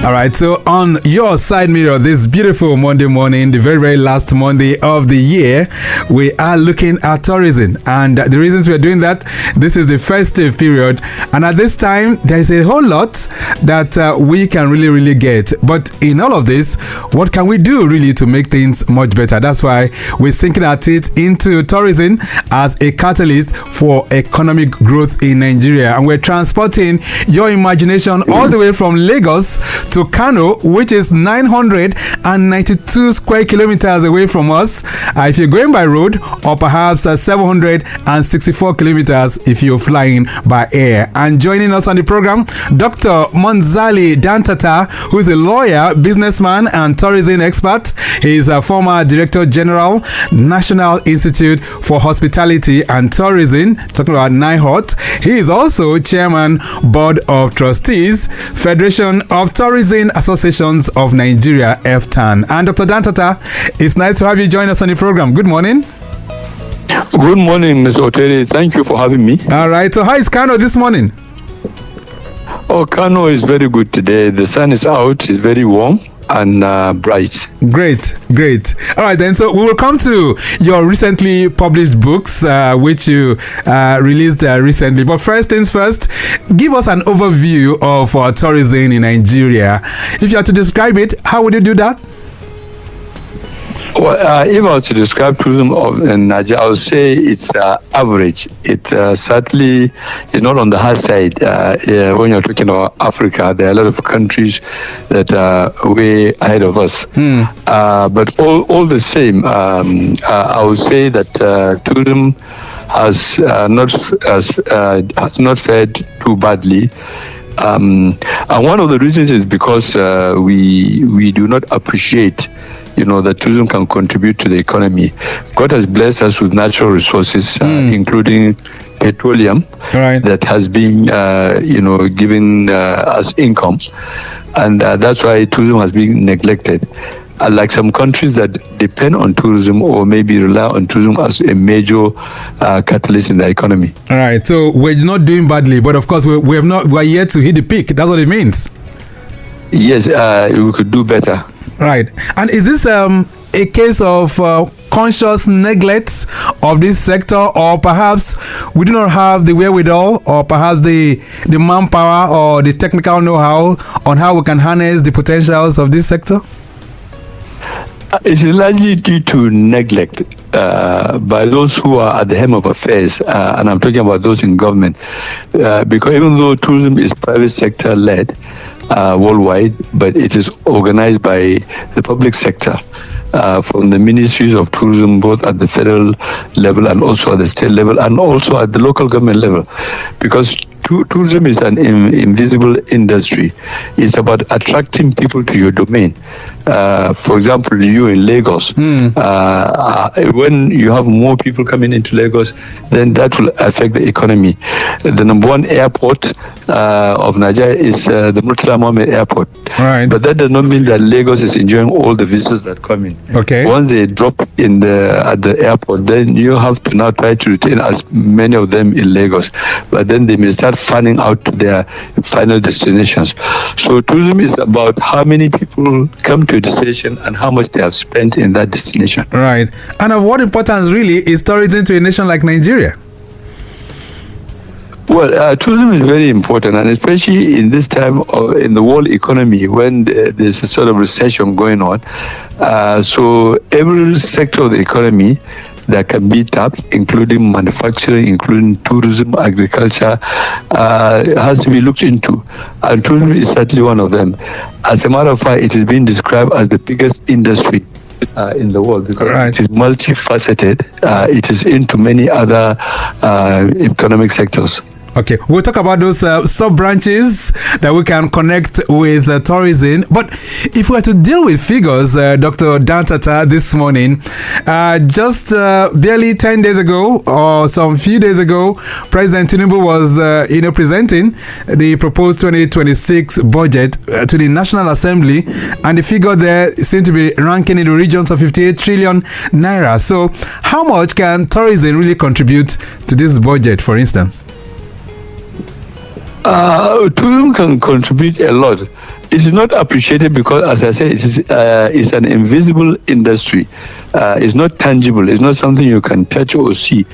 All right, so on your side mirror this beautiful Monday morning, the very, very last Monday of the year, we are looking at tourism. And the reasons we are doing that, this is the festive period. And at this time, there is a whole lot that we can really get. But in all of this, what can we do really to make things much better? That's why we're sinking our teeth into tourism as a catalyst for economic growth in Nigeria. And we're transporting your imagination all the way from Lagos to Kano, which is 992 square kilometers away from us if you're going by road, or perhaps 764 kilometers if you're flying by air. And joining us on the program, Dr. Munzali Dantata, who is a lawyer, businessman, and tourism expert. He is a former Director General, National Institute for Hospitality and Tourism, talking about NIHOTOUR. He is also Chairman, Board of Trustees, Federation of Tourism Associations of Nigeria, FTAN. And Dr. Dantata, it's nice to have you join us on the program. Good morning. Good morning, Mr. Oteri. Thank you for having me. All right. So how is Kano this morning? Oh, Kano is very good today. The sun is out. It's very warm and bright. Great. All right, then. So we will come to your recently published books, which you released recently. But first things first, give us an overview of tourism in Nigeria. If you had to describe it, how would you do that? Well, if I was to describe tourism in Nigeria, I would say it's average. It certainly is not on the high side. When you're talking about Africa, there are a lot of countries that are way ahead of us. But all the same, I would say that tourism has not fared too badly. And one of the reasons is because we do not appreciate that tourism can contribute to the economy. God has blessed us with natural resources, including petroleum, that has been, giving us income. And that's why tourism has been neglected. Like some countries that depend on tourism or maybe rely on tourism as a major catalyst in the economy. All right. So we're not doing badly, but of course we're yet to hit the peak. That's what it means. Yes, we could do better. Right. And is this a case of conscious neglect of this sector, or perhaps we do not have the wherewithal, or perhaps the manpower or the technical know-how on how we can harness the potentials of this sector? It is largely due to neglect by those who are at the helm of affairs, and I'm talking about those in government, because even though tourism is private sector led worldwide, but it is organized by the public sector, from the ministries of tourism, both at the federal level and also at the state level and also at the local government level, because tourism is an invisible industry. It's about attracting people to your domain. For example, you in Lagos, when you have more people coming into Lagos, then that will affect the economy. The number one airport of Nigeria is the Murtala Mohammed Airport. Right. But that does not mean that Lagos is enjoying all the visitors that come in. Okay. Once they drop at the airport, then you have to now try to retain as many of them in Lagos. But then they may start fanning out to their final destinations. So tourism is about how many people come to a destination and how much they have spent in that destination. Right. And of what importance really is tourism to a nation like Nigeria? Well, tourism is very important, and especially in this time in the world economy when there's a sort of recession going on. So every sector of the economy that can be tapped, including manufacturing, including tourism, agriculture, has to be looked into. And tourism is certainly one of them. As a matter of fact, it is being described as the biggest industry in the world because it is multifaceted. It is into many other economic sectors. Okay, we'll talk about those sub-branches that we can connect with tourism. But if we were to deal with figures, Dr. Dantata, this morning, just barely 10 days ago or some few days ago, President Tinubu was presenting the proposed 2026 budget to the National Assembly, and the figure there seemed to be ranking in the regions of 58 trillion naira. So how much can tourism really contribute to this budget, for instance? Tourism can contribute a lot. It is not appreciated because, as I said, it's an invisible industry. It's not tangible. It's not something you can touch or see.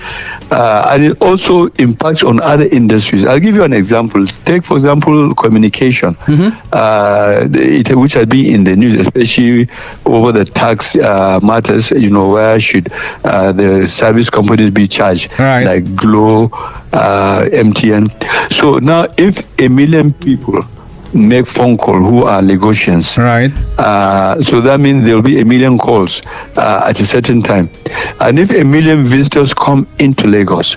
And it also impacts on other industries. I'll give you an example. Take, for example, communication, which has been in the news, especially over the tax matters, where should the service companies be charged, like Glo, MTN. So now, if 1 million people make phone call who are Lagosians, so that means there will be 1 million calls at a certain time, and if 1 million visitors come into Lagos,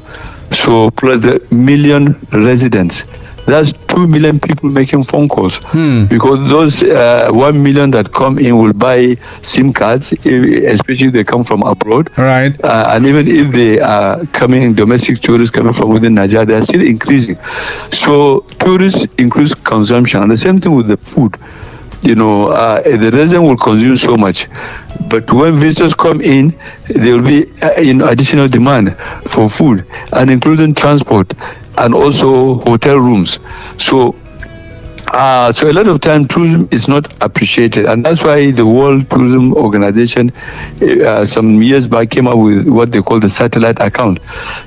so plus the 1 million residents, that's 2 million people making phone calls, because those 1 million that come in will buy SIM cards, especially if they come from abroad, and even if they are coming, domestic tourists coming from within Nigeria, they are still increasing. So tourists increase consumption, and the same thing with the food. The resident will consume so much, but when visitors come in, there will be additional demand for food, and including transport and also hotel rooms. So a lot of time tourism is not appreciated, and that's why the World Tourism Organization some years back came up with what they call the satellite account,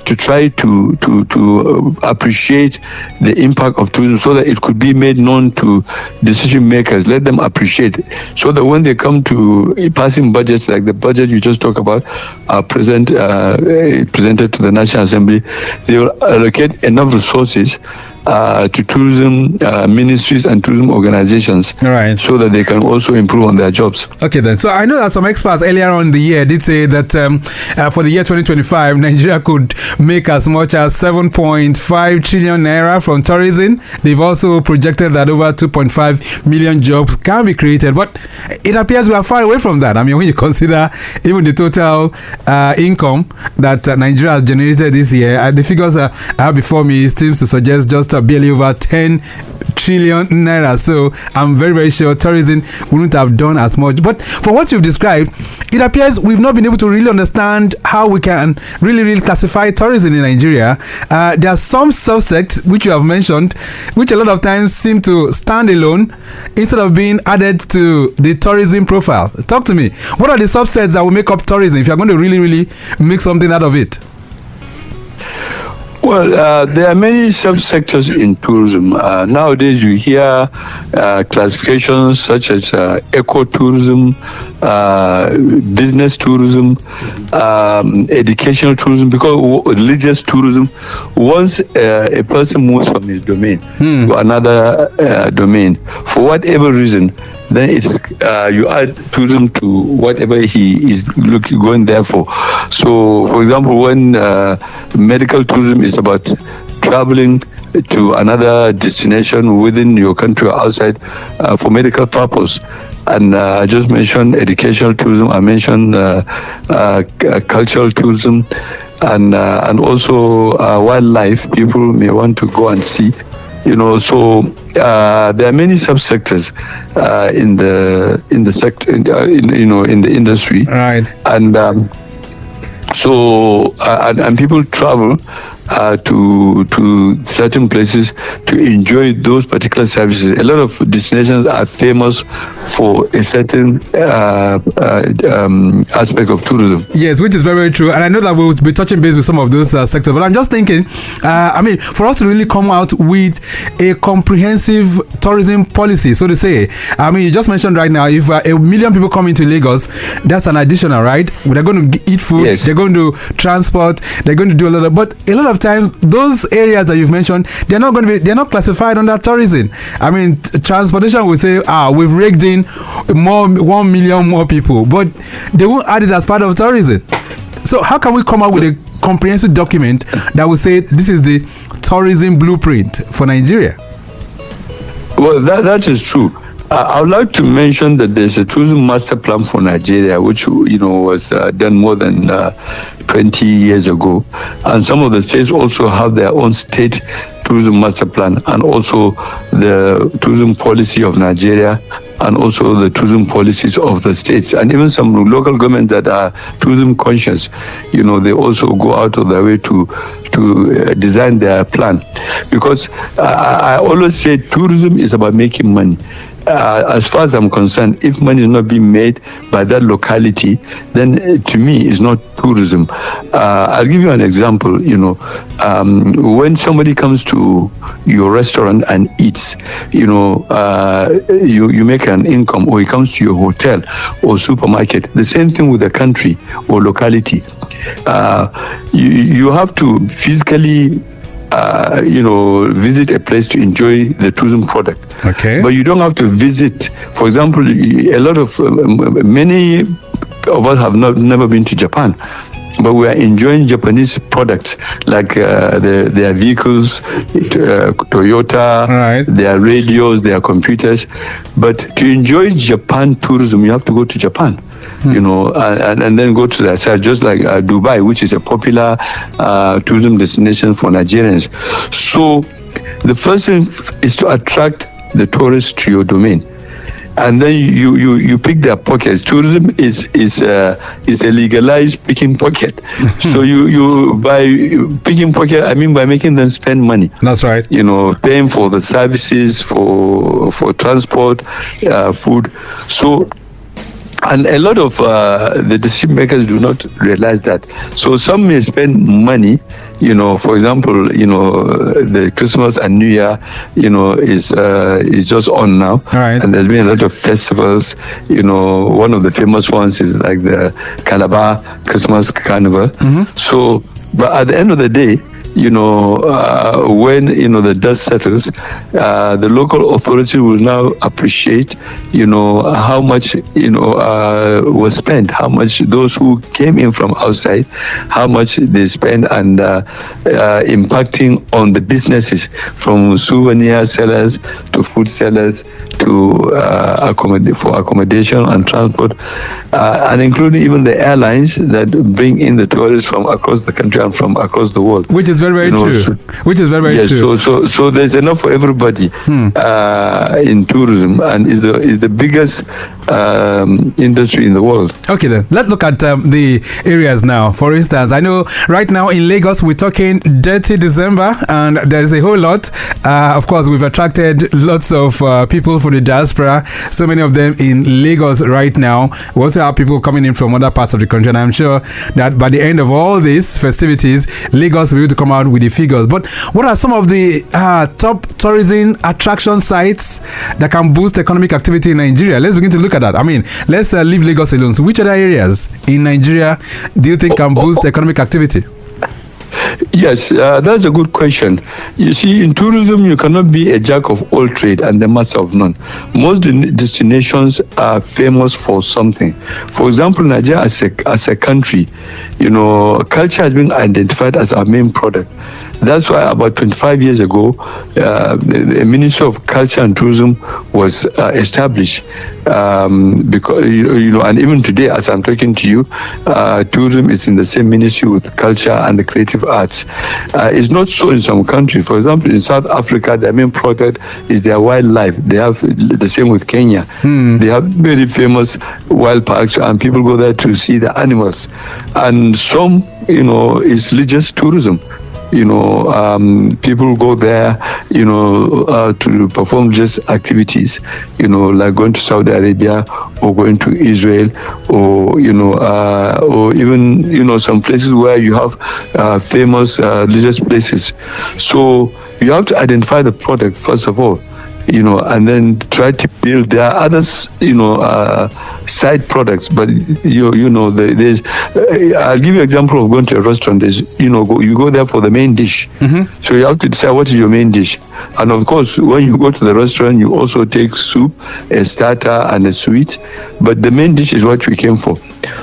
to try to appreciate the impact of tourism, so that it could be made known to decision makers, let them appreciate, so that when they come to passing budgets, like the budget you just talked about, presented to the National Assembly, they will allocate enough resources to tourism ministries and tourism organizations, so that they can also improve on their jobs. Okay, then. So I know that some experts earlier on in the year did say that for the year 2025, Nigeria could make as much as 7.5 trillion naira from tourism. They've also projected that over 2.5 million jobs can be created, but it appears we are far away from that. I mean, when you consider even the total income that Nigeria has generated this year, the figures I have before me seems to suggest just barely over 10 trillion naira. So I'm very, very sure tourism wouldn't have done as much. But for what you've described, it appears we've not been able to really understand how we can really classify tourism in Nigeria. There are some subsects which you have mentioned, which a lot of times seem to stand alone instead of being added to the tourism profile. Talk to me. What are the subsets that will make up tourism if you're going to really make something out of it? Well, there are many subsectors in tourism. Nowadays, you hear classifications such as ecotourism, business tourism, educational tourism, because religious tourism. Once a person moves from his domain to another domain, for whatever reason, then it's you add tourism to whatever he is going there for. So, for example, when medical tourism is about traveling to another destination within your country or outside for medical purpose. And I just mentioned educational tourism. I mentioned cultural tourism, and also wildlife. People may want to go and see. So there are many subsectors in the sector, in the industry, and so people travel to certain places to enjoy those particular services. A lot of destinations are famous for a certain aspect of tourism. Yes, which is very, very true. And I know that we'll be touching base with some of those sectors. But I'm just thinking, for us to really come out with a comprehensive tourism policy, so to say. You just mentioned right now, if 1 million people come into Lagos, that's an additional, right? They're going to eat food, yes. They're going to transport, they're going to do but a lot of times those areas that you've mentioned, they're not classified under tourism. Transportation will say, we've raked in 1 million more people, but they won't add it as part of tourism. So how can we come up with a comprehensive document that will say this is the tourism blueprint for Nigeria? Well, that is true. I would like to mention that there's a tourism master plan for Nigeria, which was done more than 20 years ago, and some of the states also have their own state tourism master plan, and also the tourism policy of Nigeria and also the tourism policies of the states, and even some local governments that are tourism conscious. They also go out of their way to design their plan, because I always say tourism is about making money. As far as I'm concerned, if money is not being made by that locality, then to me it's not tourism. I'll give you an example. When somebody comes to your restaurant and eats, you make an income, or he comes to your hotel or supermarket. The same thing with the country or locality. You have to physically visit a place to enjoy the tourism product. Okay. But you don't have to visit. For example, many of us have never been to Japan, but we are enjoying Japanese products like their vehicles, Toyota, right, their radios, their computers. But to enjoy Japan tourism, you have to go to Japan. And then go to that side, just like Dubai, which is a popular tourism destination for Nigerians. So the first thing is to attract the tourists to your domain, and then you pick their pockets. Tourism is a legalized picking pocket. So you by picking pocket, I mean by making them spend money. That's right. Paying for the services, for transport, food. So. And a lot of the decision makers do not realize that. So some may spend money, for example, the Christmas and New Year, is just on now. Right. And there's been a lot of festivals. One of the famous ones is like the Calabar Christmas Carnival. Mm-hmm. So, but at the end of the day, when the dust settles, the local authority will now appreciate how much was spent, how much those who came in from outside, how much they spend, and impacting on the businesses, from souvenir sellers to food sellers to accommodation and transport, and including even the airlines that bring in the tourists from across the country and from across the world. Which is very true. Which is very yes, true. So there's enough for everybody in tourism, and is the biggest industry in the world. Okay, then let's look at the areas now. For instance, I know right now in Lagos we're talking dirty December, and there's a whole lot. Of course, we've attracted lots of people from the diaspora. So many of them in Lagos right now. We also have people coming in from other parts of the country, and I'm sure that by the end of all these festivities, Lagos will be able to come out with the figures. But what are some of the top tourism attraction sites that can boost economic activity in Nigeria? Let's begin to look at that. I mean, let's leave Lagos alone. So which other areas in Nigeria do you think can boost economic activity? Yes, that's a good question. You see, in tourism, you cannot be a jack of all trade and the master of none. Most destinations are famous for something. For example, Nigeria as a country, culture has been identified as our main product. That's why about 25 years ago, the Ministry of Culture and Tourism was established. Because and even today, as I'm talking to you, tourism is in the same ministry with culture and the creative arts. It's not so in some countries. For example, in South Africa, their main product is their wildlife. They have the same with Kenya. They have very famous wild parks, and people go there to see the animals. And some, is religious tourism. People go there, to perform just activities, like going to Saudi Arabia or going to Israel, or even, some places where you have famous religious places. So you have to identify the product first of all, and then try to build. There are others, side products, but there's. I'll give you an example of going to a restaurant. There's, you go there for the main dish. Mm-hmm. So you have to decide what is your main dish, and of course, when you go to the restaurant, you also take soup, a starter, and a sweet. But the main dish is what we came for.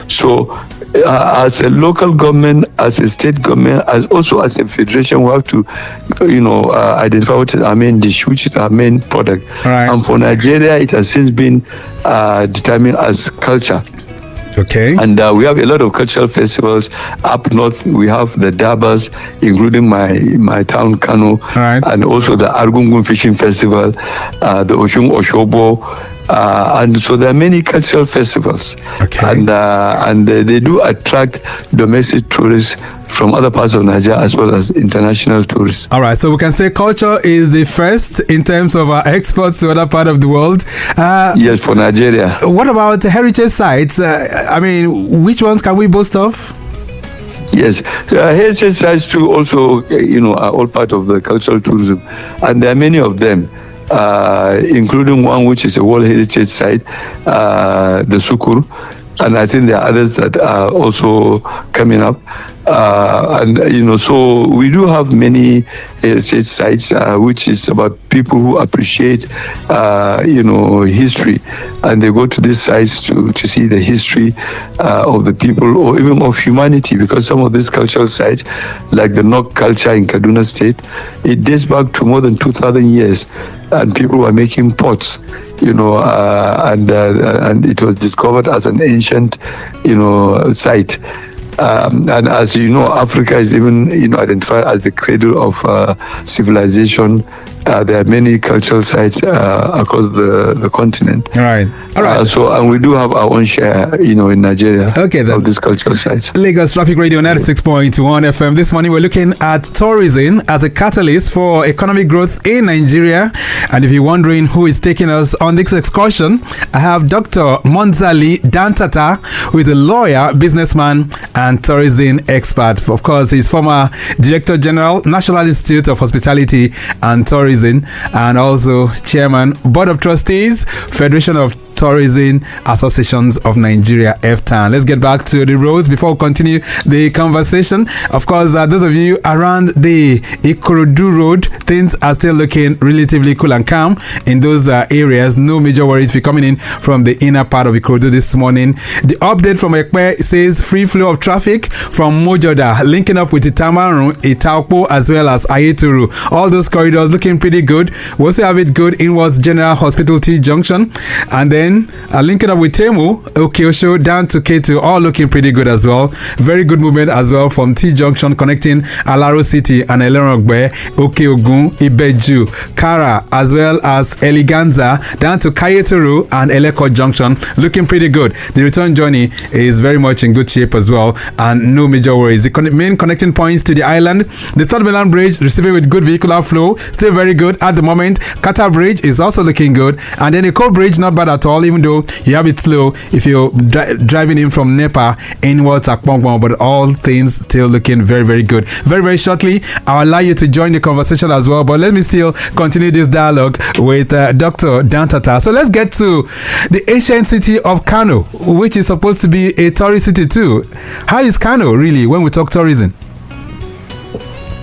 So. As a local government, as a state government, as also as a federation, we have to, identify what is our main dish, which is our main product. Right. And for Nigeria, it has since been determined as culture. Okay. And we have a lot of cultural festivals. Up north, we have the Dabas, including my town, Kano, right, and also the Argungun Fishing Festival, the Oshun Oshobo, And so there are many cultural festivals, and they do attract domestic tourists from other parts of Nigeria as well as international tourists. All right, so we can say culture is the first in terms of our exports to other part of the world. Yes, for Nigeria. What about heritage sites? I mean, which ones can we boast of? Yes, heritage sites too also, are all part of the cultural tourism, and there are many of them. Including one which is a World Heritage Site, the Sukur, and I think there are others that are also coming up. So we do have many heritage sites, which is about people who appreciate, history, and they go to these sites to see the history of the people or even of humanity, because some of these cultural sites, like the Nok culture in Kaduna State, it dates back to more than 2,000 years, and people were making pots, and it was discovered as an ancient, site. And as you know, Africa is even identified as the cradle of civilization. There are many cultural sites across the continent. All right. And we do have our own share, in Nigeria, of these cultural sites. Lagos Traffic Radio 96.1 FM. This morning we're looking at tourism as a catalyst for economic growth in Nigeria. And if you're wondering who is taking us on this excursion, I have Dr. Munzali Dantata, who is a lawyer, businessman, and tourism expert. Of course, he's former Director General, National Institute of Hospitality and Tourism, and also Chairman, Board of Trustees, Federation of Tourism Associations of Nigeria, FTAN. Let's get back to the roads before we continue the conversation. Of course, those of you around the Ikorodu Road, things are still looking relatively cool and calm in those areas. No major worries if you're coming in from the inner part of Ikorodu this morning. The update from Ekpe says free flow of traffic from Mojoda, linking up with Itamarun, Itaopo, as well as Ayeturu. All those corridors looking pretty good. We also have it good inwards General Hospital T Junction, and then linking up with Temu, Okeosho down to K2, all looking pretty good as well. Very good movement as well from T Junction connecting Alaro City and Elerogbe, Okeogun, Ibeju, Kara, as well as Eliganza down to Kayeturu and Eleko Junction, looking pretty good. The return journey is very much in good shape as well, and no major worries. The main connecting points to the island, the Third Mainland Bridge receiving with good vehicular flow, still very good at the moment. Qatar Bridge is also looking good, and then the Eko Bridge not bad at all, even though you have it slow if you're driving in from Nepa inwards Akpongpong, but all things still looking very, very good. Very, very shortly, I'll allow you to join the conversation as well, but let me still continue this dialogue with Dr. Dantata. So let's get to the ancient city of Kano, which is supposed to be a tourist city too. How is Kano really when we talk tourism?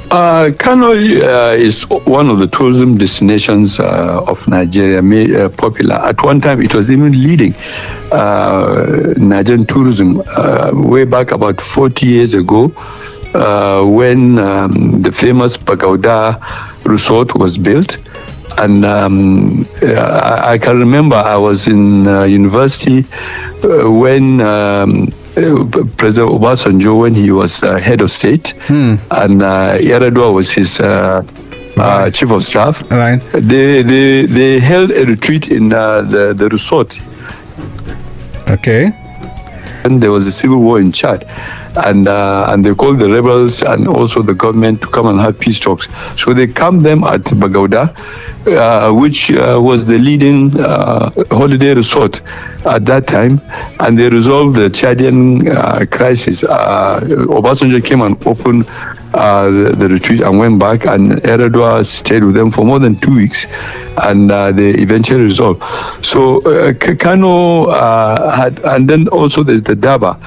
Kano is one of the tourism destinations of Nigeria, popular. At one time, it was even leading Nigerian tourism way back about 40 years ago when the famous Bagauda Resort was built. And I can remember I was in university when President Obasanjo, when he was head of state, and Yaradua was his chief of staff. Right. They held a retreat in the resort. Okay. And there was a civil war in Chad, and they called the rebels and also the government to come and have peace talks. So they camped them at Bagauda, which was the leading holiday resort at that time, and they resolved the Chadian crisis. Obasanjo came and opened the retreat and went back, and Eradua stayed with them for more than 2 weeks, and they eventually resolved. So Kano had, and then also there's the Daba,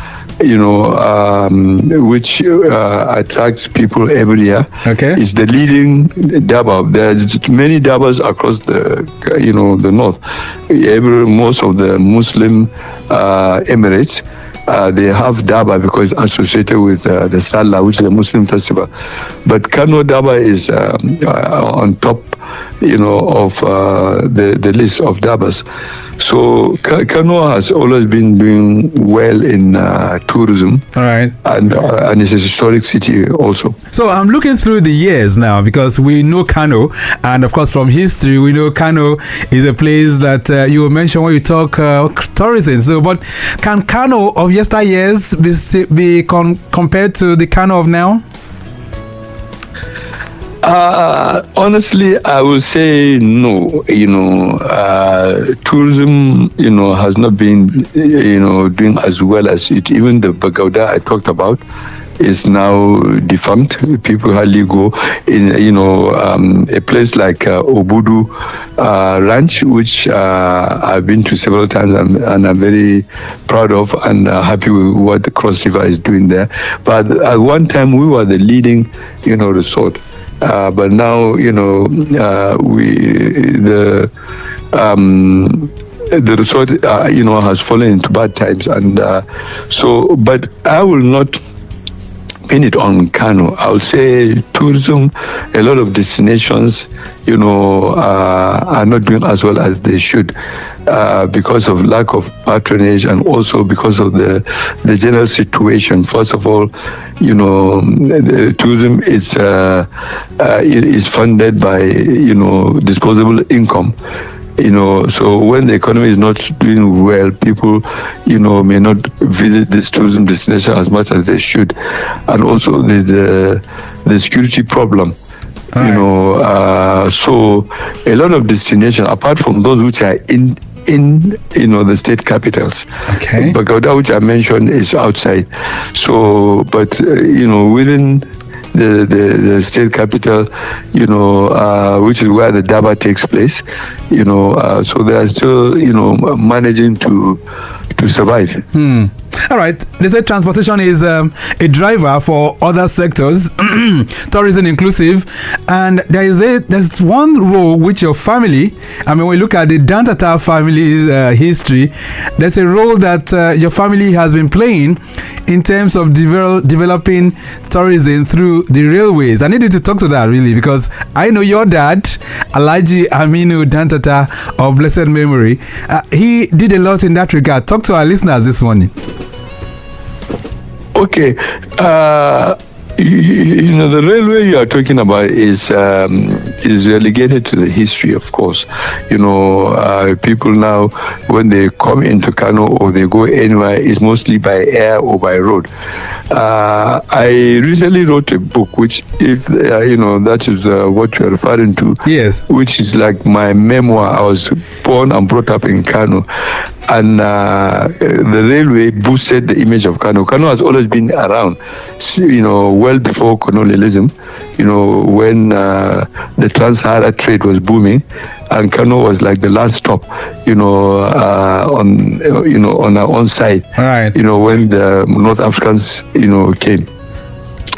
which attracts people every year. Okay. It's the leading Daba. There's many Dabas across the north. Most of the Muslim Emirates, they have Daba because it's associated with the Salah, which is a Muslim festival. But Kano Daba is on top, of the list of Dabas. So Kano has always been doing well in tourism. All right. And it's a historic city also. So I'm looking through the years now, because we know Kano, and of course from history we know Kano is a place that you mentioned when you talk tourism. So, but can Kano of yesteryears be compared to the Kano of now? Honestly, I would say no. Tourism, has not been, doing as well as it. Even the Bagauda I talked about is now defunct. People hardly go in, a place like Obudu Ranch, which I've been to several times, and I'm very proud of and happy with what the Cross River is doing there. But at one time we were the leading, resort. But now, the resort, has fallen into bad times, and but I will not pin it on Kano. I would say tourism, a lot of destinations, are not doing as well as they should because of lack of patronage, and also because of the general situation. First of all, the tourism is funded by disposable income. So when the economy is not doing well, people, may not visit this tourism destination as much as they should. And also there's the security problem. So a lot of destinations, apart from those which are in the state capitals. Okay. Bagauda, which I mentioned, is outside. So, but within the state capital, which is where the Daba takes place, so they are still, managing to survive. All right. They say transportation is a driver for other sectors, tourism inclusive, and there's one role which your family, when we look at the Dantata family's history, there's a role that your family has been playing in terms of developing tourism through the railways. I need you to talk to that, really, because I know your dad, Alhaji Aminu Dantata of blessed memory, he did a lot in that regard. Talk to our listeners this morning. Okay, the railway you are talking about is relegated to the history, of course. People now, when they come into Kano or they go anywhere, it's mostly by air or by road. I recently wrote a book, which, if that is what you're referring to. Yes. Which is like my memoir. I was born and brought up in Kano, and the railway boosted the image of Kano. Kano has always been around, well before colonialism. When the Trans-Sahara trade was booming, and Kano was like the last stop, on our own side. Right. When the North Africans, came.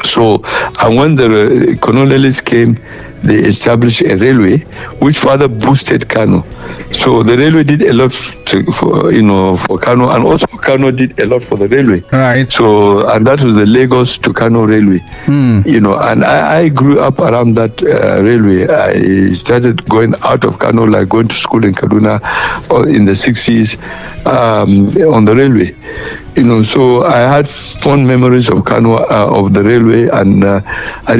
So, and when the colonialists came, they established a railway which further boosted Kano. So the railway did a lot for Kano, and also Kano did a lot for the railway. Right. So, and that was the Lagos to Kano railway. And I grew up around that railway. I started going out of Kano, like going to school in Kaduna in the 60s on the railway. So I had fond memories of Kano, of the railway, and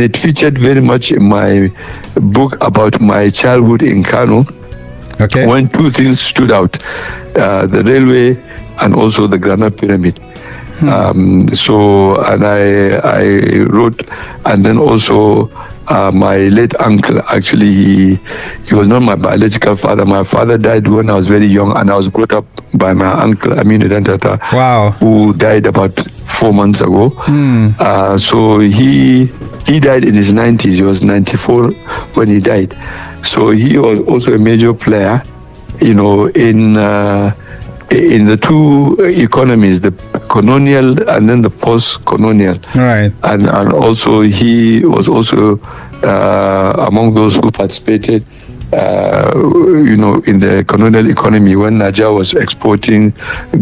it featured very much in my book about my childhood in Kano. Okay. When two things stood out, the railway and also the Granite Pyramid. So, and I wrote, and then also my late uncle, actually, he was not my biological father. My father died when I was very young, and I was brought up by my uncle, Aminu Dantata, wow, who died about 4 months ago. So he died in his 90s. He was 94 when he died. So he was also a major player, in the two economies, the colonial and then the post-colonial. Right. And also he was also among those who participated, in the colonial economy when Nigeria was exporting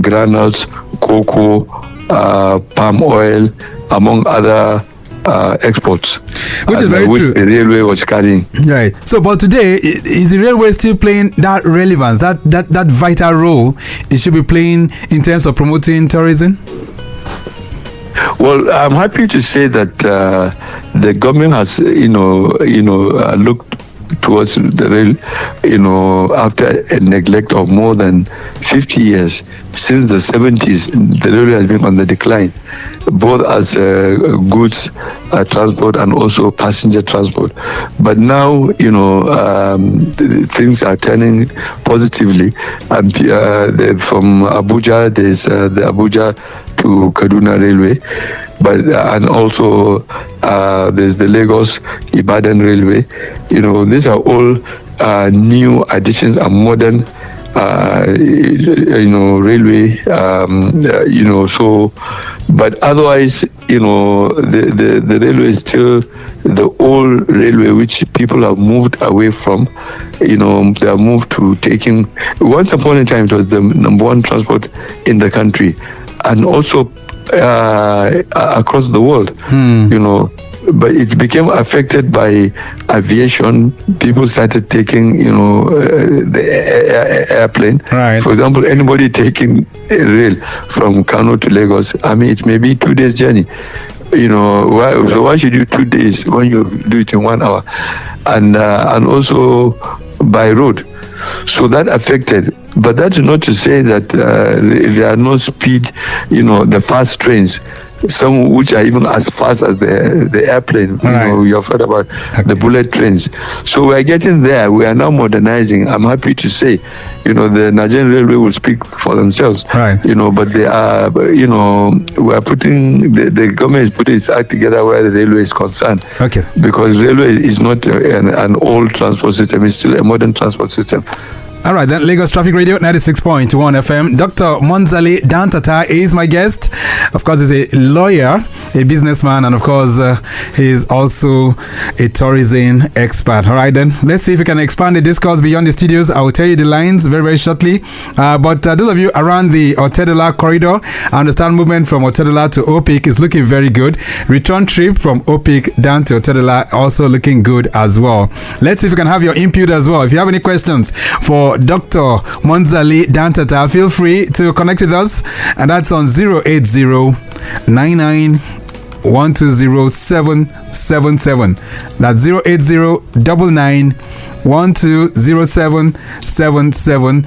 granules, cocoa, palm oil, among other exports, which is very true. The railway was carrying. Right. So, but today, is the railway still playing that relevance, that vital role it should be playing in terms of promoting tourism? Well, I'm happy to say that the government has, looked towards the rail, after a neglect of more than 50 years. Since the 70s, the railway has been on the decline, both as goods transport and also passenger transport. But now, things are turning positively. And from Abuja, there's the Abuja to Kaduna Railway, and also there's the Lagos Ibadan Railway. These are all new additions and modern railway. But otherwise, the railway is still the old railway which people have moved away from. They have moved to taking. Once upon a time, it was the number one transport in the country, and also across the world. But it became affected by aviation. People started taking, the airplane. Right. For example, anybody taking a rail from Kano to Lagos, it may be 2 days journey. Why should you 2 days when you do it in 1 hour? And also by road. So that affected. But that's not to say that there are no speed, the fast trains, some which are even as fast as the airplane. Right. You have heard about the bullet trains. So we are getting there. We are now modernizing. I'm happy to say, the Nigerian Railway will speak for themselves. Right. But they are, we are putting, the government is putting its act together where the railway is concerned. Okay. Because railway is not an old transport system. It's still a modern transport system. All right, then Lagos Traffic Radio 96.1 FM. Dr. Munzali Dantata is my guest. Of course, he's a lawyer, a businessman, and of course, he's also a tourism expert. All right, then let's see if we can expand the discourse beyond the studios. I will tell you the lines very, very shortly. But those of you around the Otedola corridor, I understand movement from Otedola to Opik is looking very good. Return trip from Opik down to Otedola also looking good as well. Let's see if we can have your input as well. If you have any questions for Dr. Munzali Dantata, feel free to connect with us, and that's on 080-99-120-777. That's 080-99-120-777.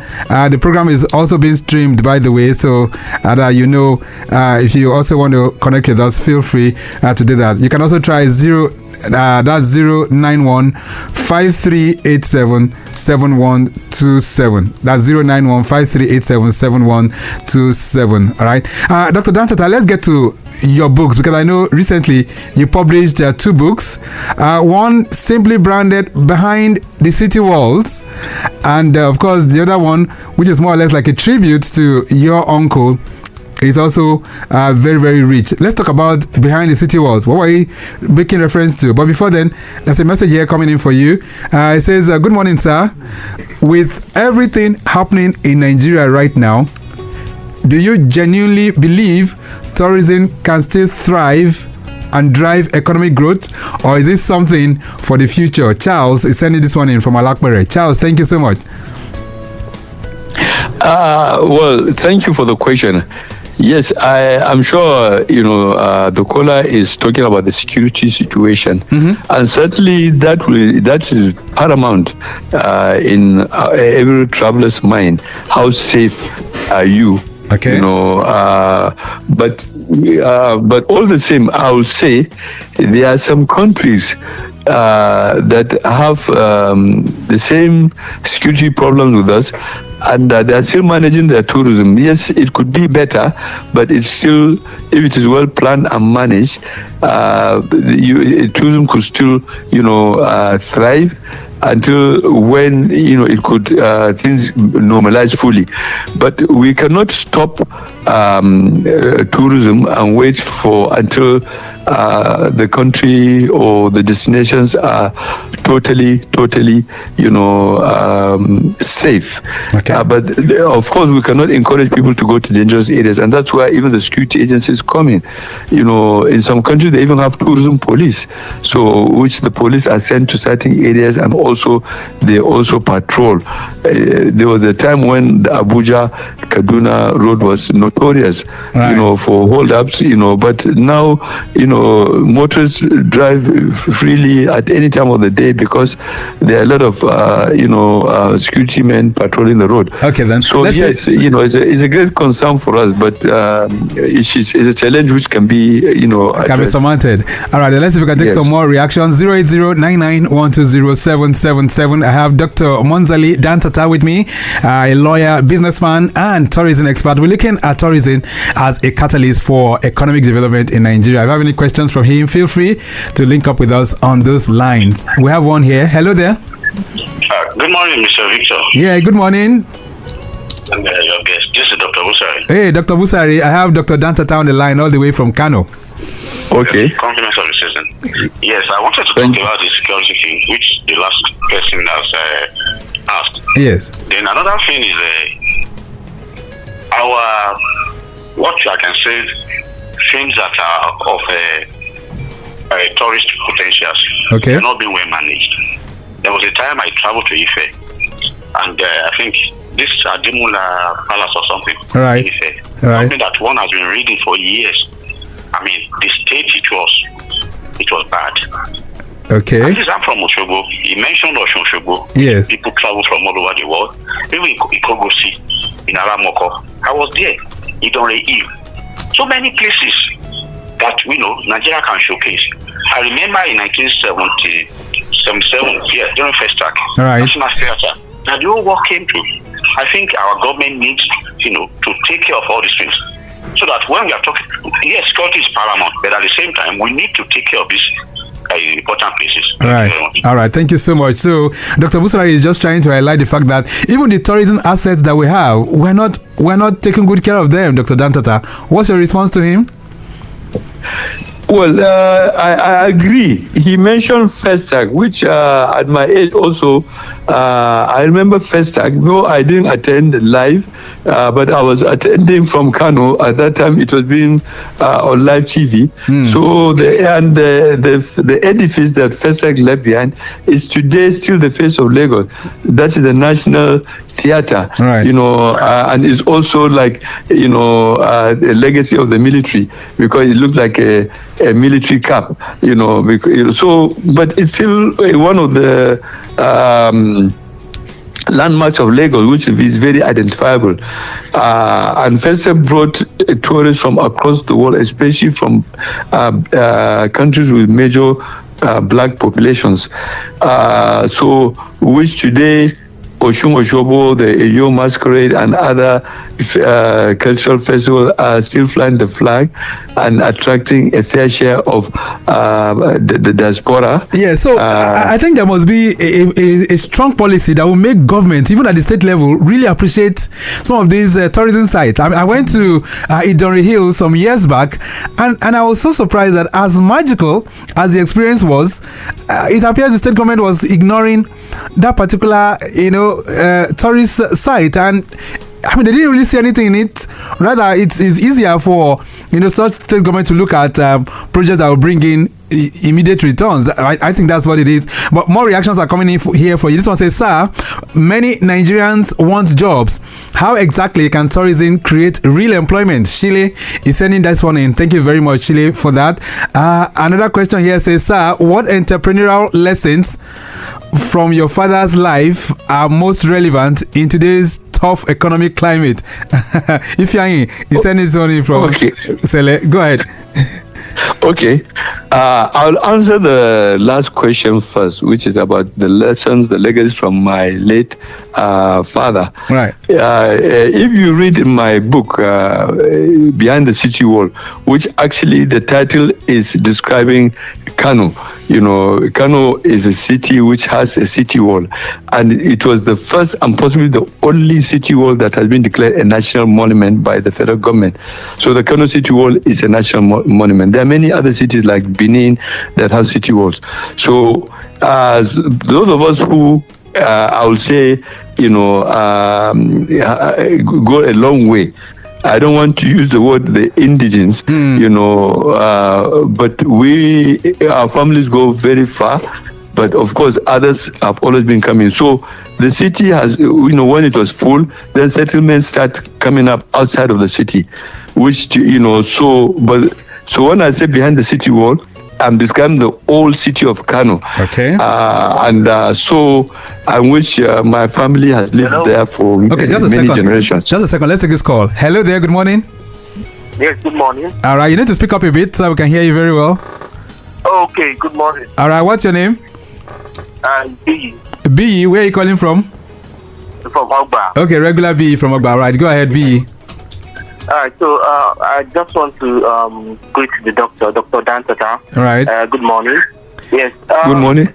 The program is also being streamed, by the way, so if you also want to connect with us, feel free to do that. You can also try that's 091-5387-7127. That's 091-5387-7127. All right. Dr. Dantata, let's get to your books, because I know recently you published 2 books. One simply branded Behind the City Walls, and of course the other one, which is more or less like a tribute to your uncle, is also very, very rich. Let's talk about Behind the City Walls. What were you making reference to? But before then, there's a message here coming in for you. It says, good morning, sir. With everything happening in Nigeria right now, do you genuinely believe tourism can still thrive and drive economic growth, or is this something for the future? Charles is sending this one in from Alakbere. Charles, thank you so much. Well, thank you for the question. Yes, I'm sure, the caller is talking about the security situation. And certainly that is paramount in every traveler's mind. How safe are you? Okay. But all the same, I will say there are some countries that have the same security problems with us, and they are still managing their tourism. Yes, it could be better, but it's still, if it is well planned and managed, tourism could still, thrive until when it could things normalize fully. But we cannot stop tourism and wait for until the country or the destinations are totally, safe. Okay. But of course, we cannot encourage people to go to dangerous areas, and that's why even the security agencies come in. In some countries they even have tourism police, so which the police are sent to certain areas, and also they also patrol. There was a time when the Abuja Kaduna road was notorious, right, for holdups, but now, motorists drive freely at any time of the day because there are a lot of, security men patrolling the road. Okay, then. So yes, it's a great concern for us, but it's a challenge which can be, can be surmounted. All right, let's see if we can take some more reactions. 08099120777. I have Dr. Munzali Dantata with me, a lawyer, businessman, and tourism expert. We're looking at tourism as a catalyst for economic development in Nigeria. If you have any questions from him, feel free to link up with us on those lines. We have one here. Hello there. Good morning, Mr. Victor. Yeah, good morning. And your guest, this is Dr. Busari. Hey, Dr. Busari, I have Dr. Dantata on the line all the way from Kano. Okay. Compliments of the season. Yes, I wanted to talk about the security thing, which the last person has asked. Yes. Then another thing is what I can say, things that are of tourist potentials. Okay. They're not being well managed. There was a time I traveled to Ife, and I think this Adimula Palace or something. Right. Ife, right. Something that one has been reading for years. I mean, the state it was bad. Okay. And this I'm from Oshogo. He mentioned Oshogo. Yes. People travel from all over the world. Even in Ikogosi, in Aramoko. I was there. Idonre Eve. So many places that Nigeria can showcase. I remember in 1977, during FTAN, right, National Theatre, that the whole world came to. I think our government needs, to take care of all these things. So that when we are talking, yes, security is paramount, but at the same time, we need to take care of these important places. All right. Thank you so much. So, Dr. Busari is just trying to highlight the fact that even the tourism assets that we have, we're not taking good care of them, Dr. Dantata. What's your response to him? Well, I agree. He mentioned FTAN, which at my age also, I remember FTAN. No, I didn't attend live, but I was attending from Kano. At that time, it was being on live TV. So the edifice that FTAN left behind is today still the face of Lagos. That is the National Theatre, right, and it's also like, a legacy of the military, because it looks like a military cap, so, but it's still one of the landmarks of Lagos, which is very identifiable. And FTAN brought tourists from across the world, especially from countries with major black populations. So, which today, Oshun Oshobo, the Eyo Masquerade, and other cultural festivals are still flying the flag and attracting a fair share of the diaspora. Yeah, so I think there must be a strong policy that will make government, even at the state level, really appreciate some of these tourism sites. I went to Idonre Hill some years back, and I was so surprised that as magical as the experience was, it appears the state government was ignoring that particular, tourist site, and I mean, they didn't really see anything in it. Rather, it's easier for such state government to look at projects that will bring in immediate returns. I think that's what it is. But more reactions are coming in here for you. This one says, sir, many Nigerians want jobs. How exactly can tourism create real employment? Shile is sending this one in. Thank you very much, Shile, for that. Another question here says, sir, what entrepreneurial lessons from your father's life are most relevant in today's tough economic climate? If you're in, he's sending this one in from Sele. Go ahead. Okay, I'll answer the last question first, which is about the lessons, the legacy from my late father. Right. If you read in my book, Behind the City Wall, which actually the title is describing Kano. Kano is a city which has a city wall, and it was the first and possibly the only city wall that has been declared a national monument by the federal government. So the Kano city wall is a national monument. There are many other cities like Benin that have city walls. So those of us who I would say, go a long way. I don't want to use the word the indigens, but our families go very far. But of course, others have always been coming. So the city has, when it was full, then settlements start coming up outside of the city, which, so when I say behind the city wall, I'm describing the old city of Kano. Okay. So I wish my family has lived there for many generations. Just a second. Let's take this call. Hello there. Good morning. Yes, good morning. All right. You need to speak up a bit so we can hear you very well. Okay, good morning. All right. What's your name? B. B. Where are you calling from? From Ogba. Okay, regular B from Ogba. All right. Go ahead, B. All right, so I just want to greet the Dr. Dantata. All right. Good morning. Yes. Good morning.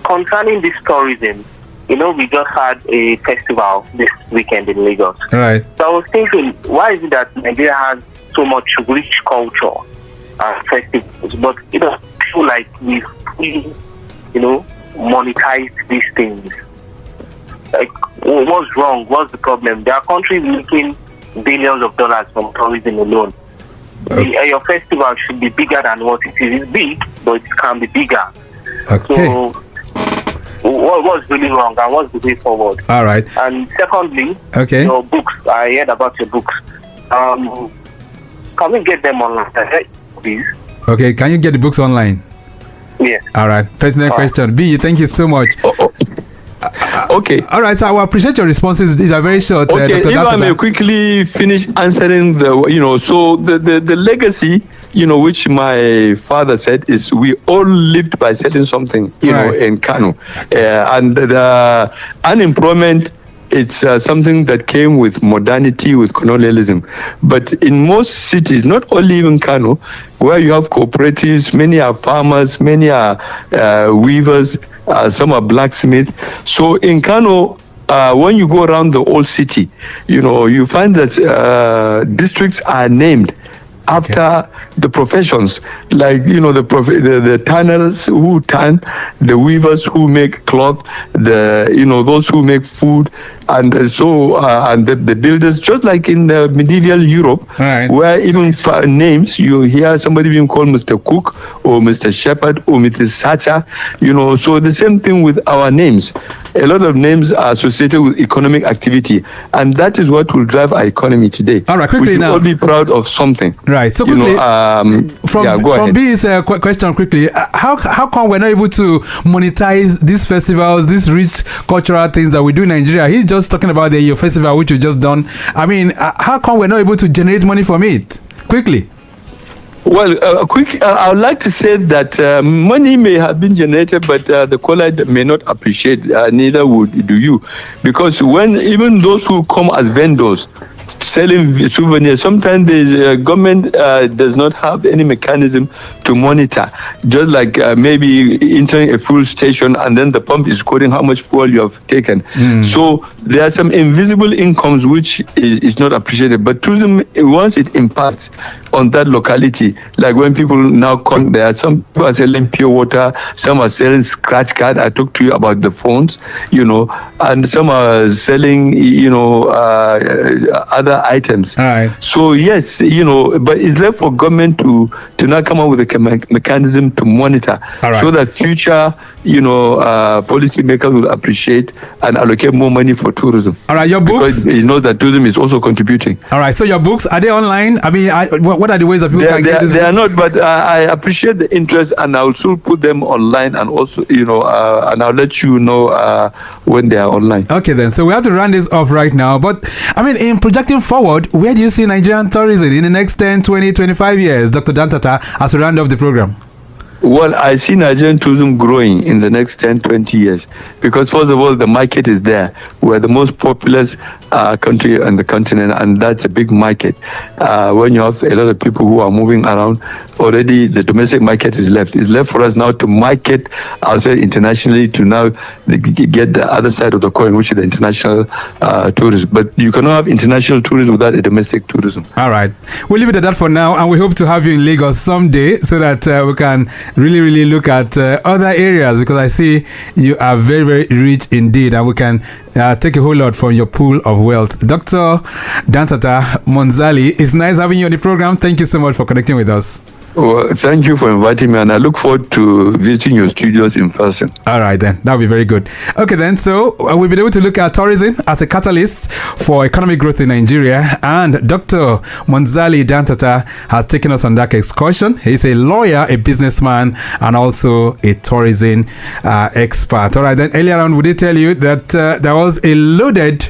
Concerning this tourism, we just had a festival this weekend in Lagos. All right. So I was thinking, why is it that Nigeria has so much rich culture and festivals, but it doesn't feel like we monetize these things? Like, what's wrong? What's the problem? There are countries making billions of dollars from tourism alone. Your festival should be bigger than what it is. It's big, but it can be bigger. Okay. So, what's really wrong and what's the way forward? All right. And secondly, your books. I heard about your books. Can we get them online, please? Okay. Can you get the books online? Yes. All right. Personal question. B, thank you so much. Okay. All right. So I appreciate your responses. These are very short. Okay. If I may quickly finish answering so the legacy, which my father said is we all lived by selling something, in Kano, and the unemployment. It's something that came with modernity, with colonialism. But in most cities, not only even Kano, where you have cooperatives, many are farmers, many are weavers, some are blacksmiths. So in Kano, when you go around the old city, you find that districts are named after the professions, like the tanners who tan, the weavers who make cloth, those who make food, and so and the builders, just like in the medieval Europe, where even names you hear somebody being called Mr. Cook or Mr. Shepherd or Mrs. Sacha, so the same thing with our names. A lot of names are associated with economic activity, and that is what will drive our economy today. All right, quickly we should now. all be proud of something. Right. So quickly, from B's question quickly, how come we're not able to monetize these festivals, these rich cultural things that we do in Nigeria? He's just talking about the Your festival, which you just done. I mean, how come we're not able to generate money from it? Quickly. Well, I would like to say that money may have been generated, but the caller may not appreciate, neither do you. Because when even those who come as vendors, selling souvenirs, sometimes the government does not have any mechanism to monitor, just like maybe entering a fuel station and then the pump is quoting how much fuel you have taken. So there are some invisible incomes which is not appreciated, but tourism, once it impacts on that locality, like when people now come there, some people are selling pure water, some are selling scratch card. I talked to you about the phones, and some are selling, other items. All right. So yes, but it's left for government to now come up with a mechanism to monitor, so that future, policymakers will appreciate and allocate more money for tourism. All right, your books. Because that tourism is also contributing. All right, so your books, are they online? I mean, what are the ways that people can get these books? They are not, but I appreciate the interest, and I'll still put them online, and also, and I'll let you know when they are online. Okay, then. So we have to run this off right now. But I mean, in projecting forward, where do you see Nigerian tourism in the next 10, 20, 25 years, Dr. Dantata, as we round off the program? Well, I see Nigerian tourism growing in the next 10, 20 years because, first of all, the market is there. We're the most populous country on the continent, and that's a big market. When you have a lot of people who are moving around, already the domestic market is left. It's left for us now to market ourselves internationally to now get the other side of the coin, which is the international tourism. But you cannot have international tourism without a domestic tourism. All right. We'll leave it at that for now, and we hope to have you in Lagos someday so that we can really look at other areas, because I see you are very rich indeed, and we can take a whole lot from your pool of wealth. Dr. Dantata Munzali, it's nice having you on the program. Thank you so much for connecting with us. Well, thank you for inviting me, and I look forward to visiting your studios in person. All right, then. That'll be very good. Okay, then. So we've been able to look at tourism as a catalyst for economic growth in Nigeria. And Dr. Munzali Dantata has taken us on that excursion. He's a lawyer, a businessman, and also a tourism expert. All right, then. Earlier on, we did tell you that there was a loaded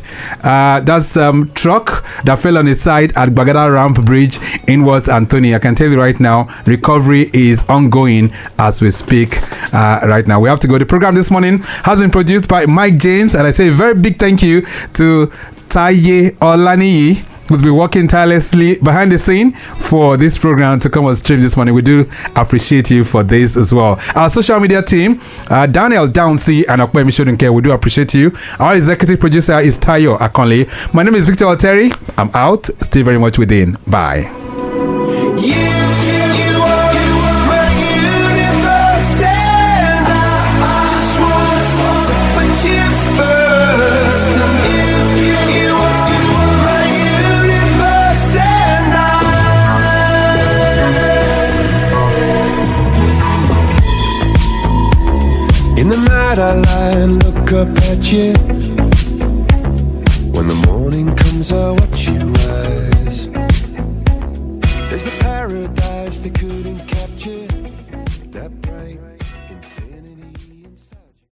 truck that fell on its side at Bagada Ramp Bridge in West Anthony. I can tell you right now, recovery is ongoing as we speak right now. We have to go. The program this morning has been produced by Mike James, and I say a very big thank you to Taye Olaniyi, who's been working tirelessly behind the scene for this program to come on stream this morning. We do appreciate you for this as well. Our social media team, Daniel Downsey and Okpemi Shodunke, we do appreciate you. Our executive producer is Tayo Akonle. My name is Victor Oteri. I'm out. Stay very much within. Bye. In the night I lie and look up at you. When the morning comes I watch you rise. There's a paradise they couldn't